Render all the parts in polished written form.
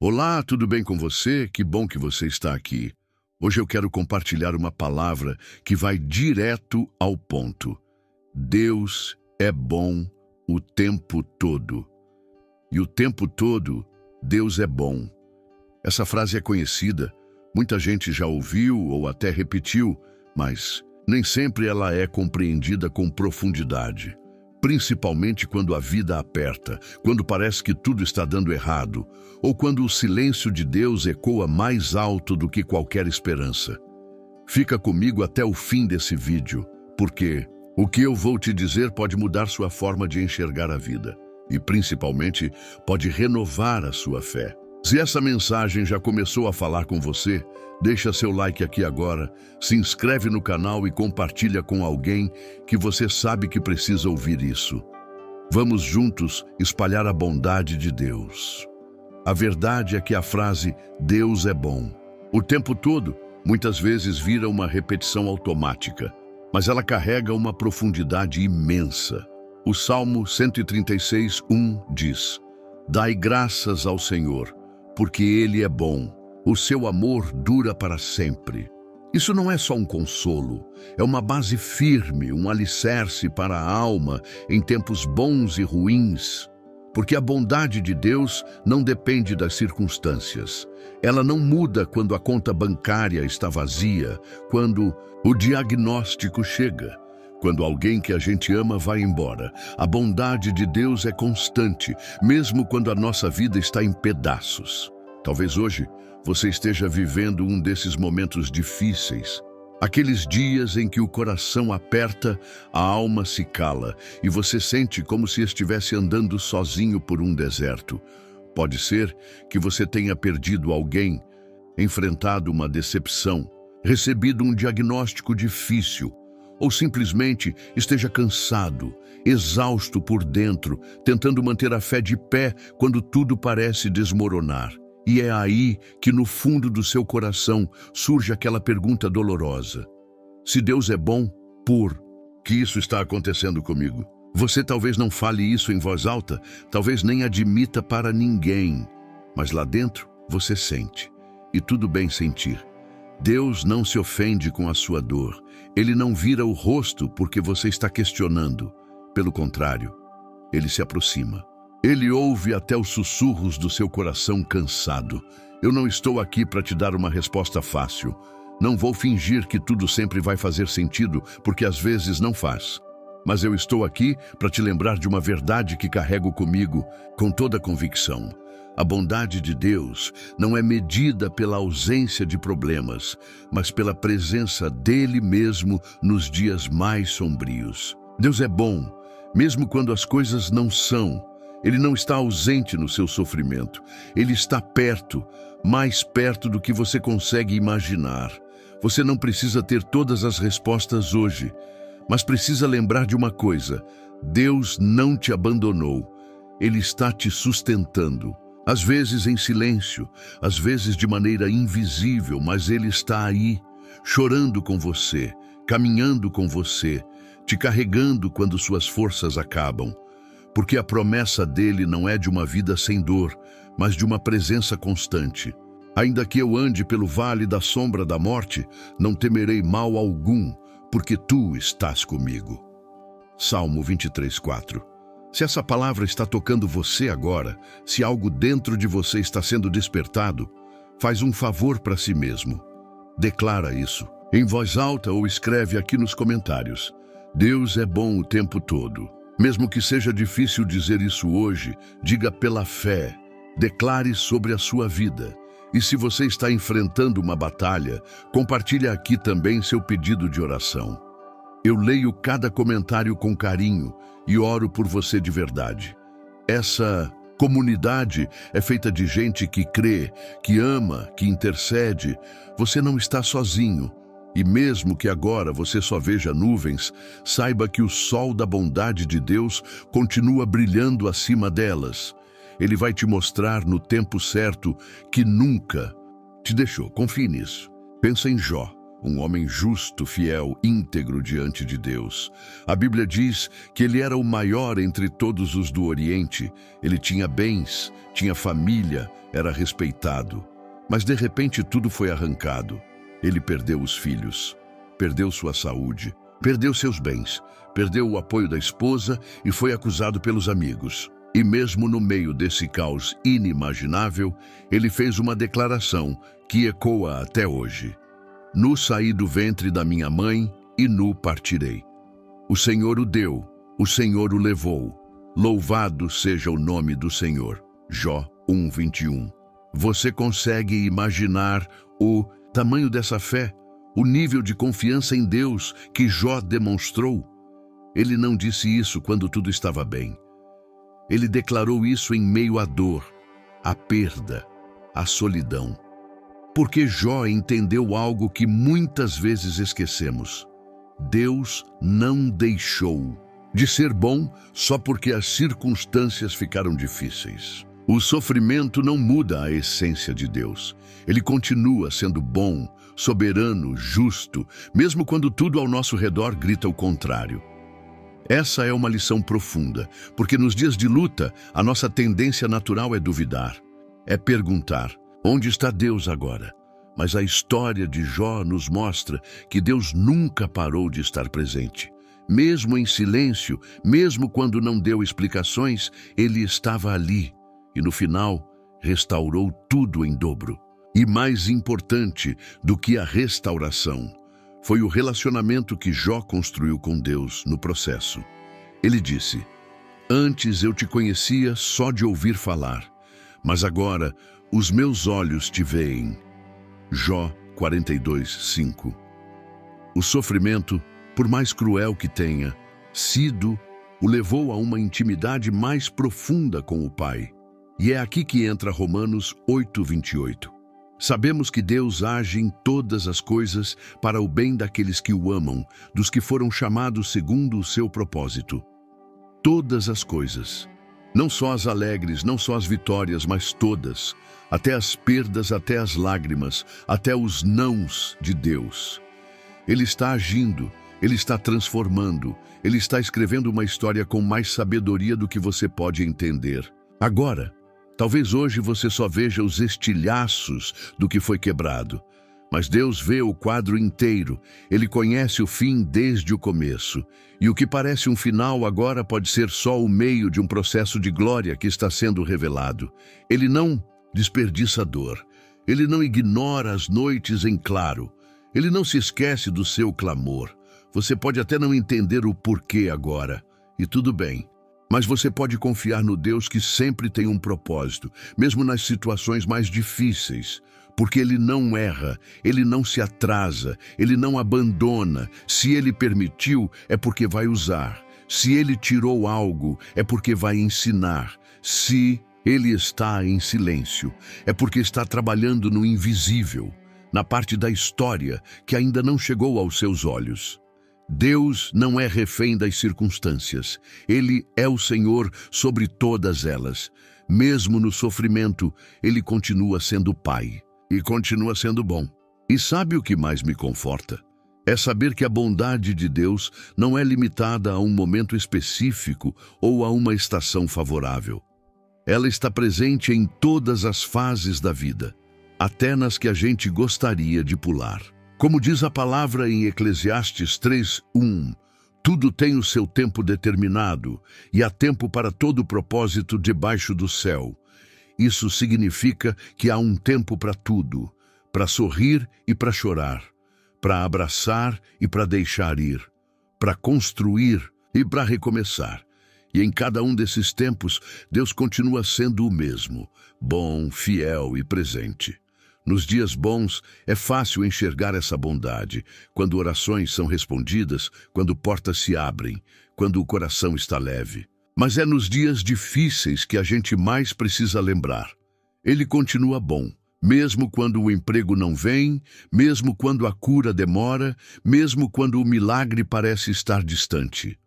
Olá, tudo bem com você? Que bom que você está aqui. Hoje eu quero compartilhar uma palavra que vai direto ao ponto. Deus é bom o tempo todo. E o tempo todo, Deus é bom. Essa frase é conhecida, muita gente já ouviu ou até repetiu, mas nem sempre ela é compreendida com profundidade. Principalmente quando a vida aperta, quando parece que tudo está dando errado, ou quando o silêncio de Deus ecoa mais alto do que qualquer esperança. Fica comigo até o fim desse vídeo, porque o que eu vou te dizer pode mudar sua forma de enxergar a vida e, principalmente, pode renovar a sua fé. Se essa mensagem já começou a falar com você, deixa seu like aqui agora, se inscreve no canal e compartilha com alguém que você sabe que precisa ouvir isso. Vamos juntos espalhar a bondade de Deus. A verdade é que a frase "Deus é bom" o tempo todo muitas vezes vira uma repetição automática, mas ela carrega uma profundidade imensa. O Salmo 136:1 diz: "Dai graças ao Senhor, porque Ele é bom. O seu amor dura para sempre." Isso não é só um consolo, é uma base firme, um alicerce para a alma em tempos bons e ruins. Porque a bondade de Deus não depende das circunstâncias. Ela não muda quando a conta bancária está vazia, quando o diagnóstico chega, quando alguém que a gente ama vai embora. A bondade de Deus é constante, mesmo quando a nossa vida está em pedaços. Talvez hoje você esteja vivendo um desses momentos difíceis. Aqueles dias em que o coração aperta, a alma se cala e você sente como se estivesse andando sozinho por um deserto. Pode ser que você tenha perdido alguém, enfrentado uma decepção, recebido um diagnóstico difícil, ou simplesmente esteja cansado, exausto por dentro, tentando manter a fé de pé quando tudo parece desmoronar. E é aí que no fundo do seu coração surge aquela pergunta dolorosa: se Deus é bom, por que isso está acontecendo comigo? Você talvez não fale isso em voz alta, talvez nem admita para ninguém, mas lá dentro você sente, e tudo bem sentir. Deus não se ofende com a sua dor, Ele não vira o rosto porque você está questionando. Pelo contrário, Ele se aproxima. Ele ouve até os sussurros do seu coração cansado. Eu não estou aqui para te dar uma resposta fácil. Não vou fingir que tudo sempre vai fazer sentido, porque às vezes não faz. Mas eu estou aqui para te lembrar de uma verdade que carrego comigo com toda convicção. A bondade de Deus não é medida pela ausência de problemas, mas pela presença dele mesmo nos dias mais sombrios. Deus é bom, mesmo quando as coisas não são. Ele não está ausente no seu sofrimento. Ele está perto, mais perto do que você consegue imaginar. Você não precisa ter todas as respostas hoje, mas precisa lembrar de uma coisa: Deus não te abandonou. Ele está te sustentando. Às vezes em silêncio, às vezes de maneira invisível, mas Ele está aí, chorando com você, caminhando com você, te carregando quando suas forças acabam. Porque a promessa dele não é de uma vida sem dor, mas de uma presença constante. Ainda que eu ande pelo vale da sombra da morte, não temerei mal algum, porque tu estás comigo. Salmo 23:4. Se essa palavra está tocando você agora, se algo dentro de você está sendo despertado, faz um favor para si mesmo. Declara isso, em voz alta ou escreve aqui nos comentários. Deus é bom o tempo todo. Mesmo que seja difícil dizer isso hoje, diga pela fé, declare sobre a sua vida. E se você está enfrentando uma batalha, compartilhe aqui também seu pedido de oração. Eu leio cada comentário com carinho e oro por você de verdade. Essa comunidade é feita de gente que crê, que ama, que intercede. Você não está sozinho. E mesmo que agora você só veja nuvens, saiba que o sol da bondade de Deus continua brilhando acima delas. Ele vai te mostrar no tempo certo que nunca te deixou. Confie nisso. Pensa em Jó, um homem justo, fiel, íntegro diante de Deus. A Bíblia diz que ele era o maior entre todos os do Oriente. Ele tinha bens, tinha família, era respeitado. Mas de repente tudo foi arrancado. Ele perdeu os filhos, perdeu sua saúde, perdeu seus bens, perdeu o apoio da esposa e foi acusado pelos amigos. E mesmo no meio desse caos inimaginável, ele fez uma declaração que ecoa até hoje. Nu saí do ventre da minha mãe e nu partirei. O Senhor o deu, o Senhor o levou. Louvado seja o nome do Senhor. Jó 1:21. Você consegue imaginar o tamanho dessa fé, o nível de confiança em Deus que Jó demonstrou? Ele não disse isso quando tudo estava bem. Ele declarou isso em meio à dor, à perda, à solidão. Porque Jó entendeu algo que muitas vezes esquecemos. Deus não deixou de ser bom só porque as circunstâncias ficaram difíceis. O sofrimento não muda a essência de Deus. Ele continua sendo bom, soberano, justo, mesmo quando tudo ao nosso redor grita o contrário. Essa é uma lição profunda, porque nos dias de luta, a nossa tendência natural é duvidar, é perguntar, onde está Deus agora? Mas a história de Jó nos mostra que Deus nunca parou de estar presente. Mesmo em silêncio, mesmo quando não deu explicações, Ele estava ali e no final restaurou tudo em dobro. E mais importante do que a restauração, foi o relacionamento que Jó construiu com Deus no processo. Ele disse, antes eu te conhecia só de ouvir falar, mas agora os meus olhos te veem. Jó 42:5. O sofrimento, por mais cruel que tenha sido, o levou a uma intimidade mais profunda com o Pai. E é aqui que entra Romanos 8:28. Sabemos que Deus age em todas as coisas para o bem daqueles que o amam, dos que foram chamados segundo o seu propósito. Todas as coisas. Não só as alegres, não só as vitórias, mas todas. Até as perdas, até as lágrimas, até os nãos de Deus. Ele está agindo, Ele está transformando, Ele está escrevendo uma história com mais sabedoria do que você pode entender. Agora, talvez hoje você só veja os estilhaços do que foi quebrado, mas Deus vê o quadro inteiro. Ele conhece o fim desde o começo. E o que parece um final agora pode ser só o meio de um processo de glória que está sendo revelado. Ele não desperdiça dor. Ele não ignora as noites em claro. Ele não se esquece do seu clamor. Você pode até não entender o porquê agora, e tudo bem. Mas você pode confiar no Deus que sempre tem um propósito, mesmo nas situações mais difíceis. Porque Ele não erra, Ele não se atrasa, Ele não abandona. Se Ele permitiu, é porque vai usar. Se Ele tirou algo, é porque vai ensinar. Se Ele está em silêncio, é porque está trabalhando no invisível, na parte da história que ainda não chegou aos seus olhos. Deus não é refém das circunstâncias. Ele é o Senhor sobre todas elas. Mesmo no sofrimento, Ele continua sendo Pai. E continua sendo bom. E sabe o que mais me conforta? É saber que a bondade de Deus não é limitada a um momento específico ou a uma estação favorável. Ela está presente em todas as fases da vida, até nas que a gente gostaria de pular. Como diz a palavra em Eclesiastes 3:1, tudo tem o seu tempo determinado, e há tempo para todo propósito debaixo do céu. Isso significa que há um tempo para tudo, para sorrir e para chorar, para abraçar e para deixar ir, para construir e para recomeçar. E em cada um desses tempos, Deus continua sendo o mesmo, bom, fiel e presente. Nos dias bons, é fácil enxergar essa bondade, quando orações são respondidas, quando portas se abrem, quando o coração está leve. Mas é nos dias difíceis que a gente mais precisa lembrar. Ele continua bom, mesmo quando o emprego não vem, mesmo quando a cura demora, mesmo quando o milagre parece estar distante.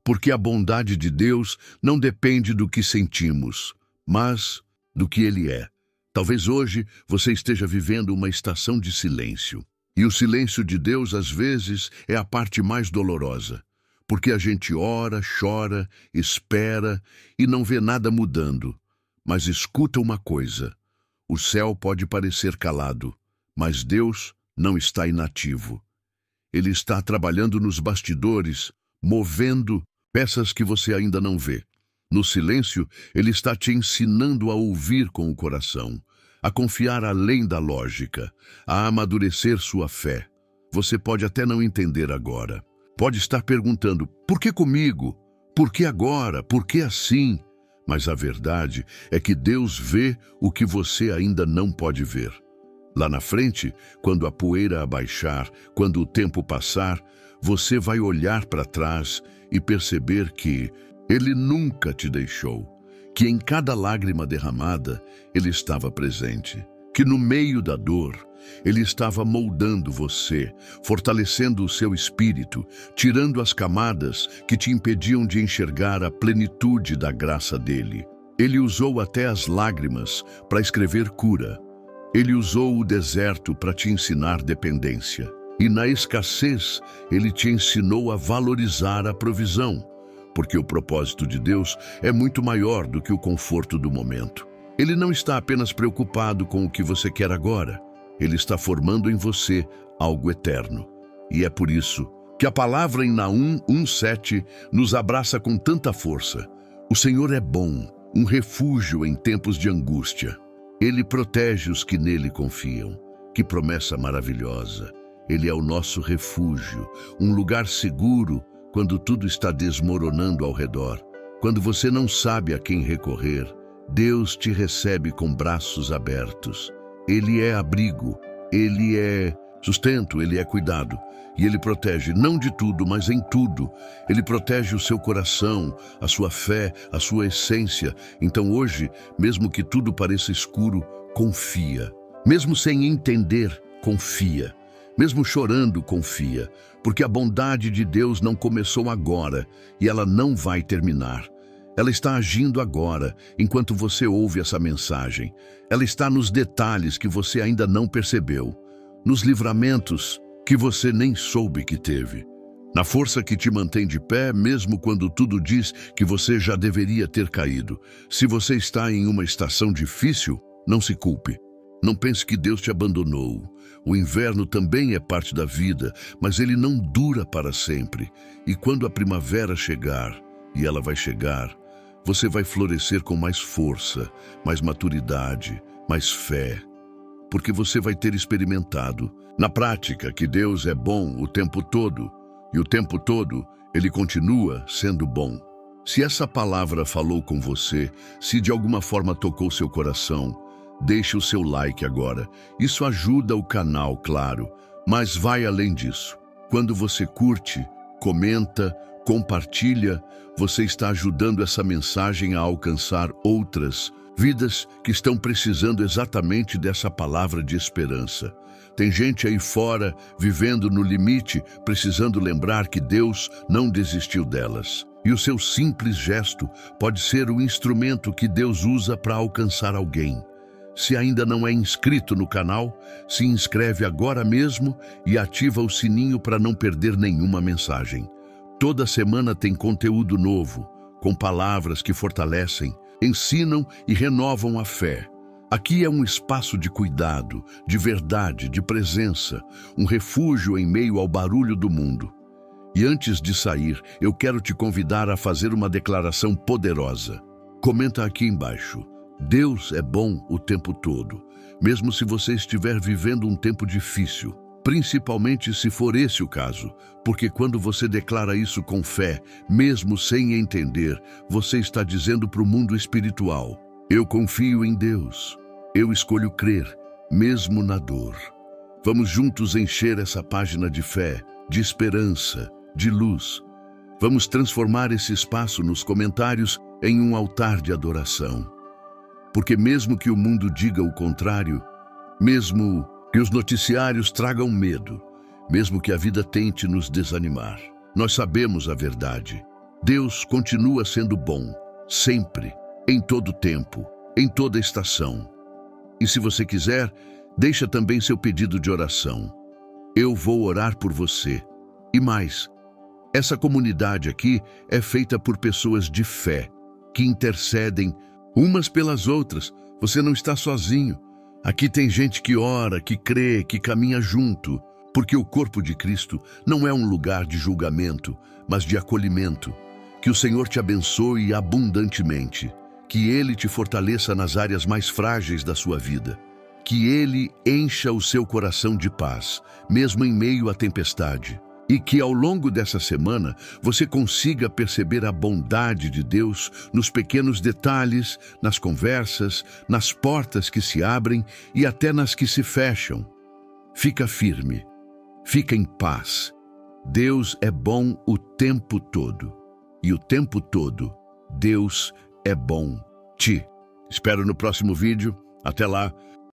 Porque a bondade de Deus não depende do que sentimos, mas do que Ele é. Talvez hoje você esteja vivendo uma estação de silêncio. E o silêncio de Deus, às vezes, é a parte mais dolorosa, porque a gente ora, chora, espera e não vê nada mudando. Mas escuta uma coisa: o céu pode parecer calado, mas Deus não está inativo. Ele está trabalhando nos bastidores, movendo peças que você ainda não vê. No silêncio, Ele está te ensinando a ouvir com o coração, a confiar além da lógica, a amadurecer sua fé. Você pode até não entender agora. Pode estar perguntando: por que comigo? Por que agora? Por que assim? Mas a verdade é que Deus vê o que você ainda não pode ver. Lá na frente, quando a poeira abaixar, quando o tempo passar, você vai olhar para trás e perceber que Ele nunca te deixou, que em cada lágrima derramada Ele estava presente, que no meio da dor Ele estava moldando você, fortalecendo o seu espírito, tirando as camadas que te impediam de enxergar a plenitude da graça dele. Ele usou até as lágrimas para escrever cura. Ele usou o deserto para te ensinar dependência. E na escassez, Ele te ensinou a valorizar a provisão, porque o propósito de Deus é muito maior do que o conforto do momento. Ele não está apenas preocupado com o que você quer agora. Ele está formando em você algo eterno. E é por isso que a palavra em Naum 1:7 nos abraça com tanta força. O Senhor é bom, um refúgio em tempos de angústia. Ele protege os que nele confiam. Que promessa maravilhosa! Ele é o nosso refúgio, um lugar seguro quando tudo está desmoronando ao redor. Quando você não sabe a quem recorrer, Deus te recebe com braços abertos. Ele é abrigo, Ele é sustento, Ele é cuidado. E Ele protege não de tudo, mas em tudo. Ele protege o seu coração, a sua fé, a sua essência. Então hoje, mesmo que tudo pareça escuro, confia. Mesmo sem entender, confia. Mesmo chorando, confia. Porque a bondade de Deus não começou agora e ela não vai terminar. Ela está agindo agora, enquanto você ouve essa mensagem. Ela está nos detalhes que você ainda não percebeu, nos livramentos que você nem soube que teve, na força que te mantém de pé, mesmo quando tudo diz que você já deveria ter caído. Se você está em uma estação difícil, não se culpe. Não pense que Deus te abandonou. O inverno também é parte da vida, mas ele não dura para sempre. E quando a primavera chegar, e ela vai chegar, você vai florescer com mais força, mais maturidade, mais fé, porque você vai ter experimentado, na prática, que Deus é bom o tempo todo, e o tempo todo Ele continua sendo bom. Se essa palavra falou com você, se de alguma forma tocou seu coração, deixe o seu like agora. Isso ajuda o canal, claro, mas vai além disso. Quando você curte, comenta, compartilha, você está ajudando essa mensagem a alcançar outras vidas que estão precisando exatamente dessa palavra de esperança. Tem gente aí fora, vivendo no limite, precisando lembrar que Deus não desistiu delas. E o seu simples gesto pode ser o instrumento que Deus usa para alcançar alguém. Se ainda não é inscrito no canal, se inscreve agora mesmo e ativa o sininho para não perder nenhuma mensagem. Toda semana tem conteúdo novo, com palavras que fortalecem, ensinam e renovam a fé. Aqui é um espaço de cuidado, de verdade, de presença, um refúgio em meio ao barulho do mundo. E antes de sair, eu quero te convidar a fazer uma declaração poderosa. Comenta aqui embaixo: Deus é bom o tempo todo, mesmo se você estiver vivendo um tempo difícil. Principalmente se for esse o caso, porque quando você declara isso com fé, mesmo sem entender, você está dizendo para o mundo espiritual: eu confio em Deus, eu escolho crer, mesmo na dor. Vamos juntos encher essa página de fé, de esperança, de luz. Vamos transformar esse espaço nos comentários em um altar de adoração. Porque mesmo que o mundo diga o contrário, mesmo que os noticiários tragam medo, mesmo que a vida tente nos desanimar, nós sabemos a verdade. Deus continua sendo bom, sempre, em todo tempo, em toda estação. E se você quiser, deixa também seu pedido de oração. Eu vou orar por você. E mais, essa comunidade aqui é feita por pessoas de fé, que intercedem umas pelas outras. Você não está sozinho. Aqui tem gente que ora, que crê, que caminha junto, porque o corpo de Cristo não é um lugar de julgamento, mas de acolhimento. Que o Senhor te abençoe abundantemente, que Ele te fortaleça nas áreas mais frágeis da sua vida, que Ele encha o seu coração de paz, mesmo em meio à tempestade, e que ao longo dessa semana você consiga perceber a bondade de Deus nos pequenos detalhes, nas conversas, nas portas que se abrem e até nas que se fecham. Fica firme, fica em paz. Deus é bom o tempo todo. E o tempo todo, Deus é bom. Espero no próximo vídeo. Até lá.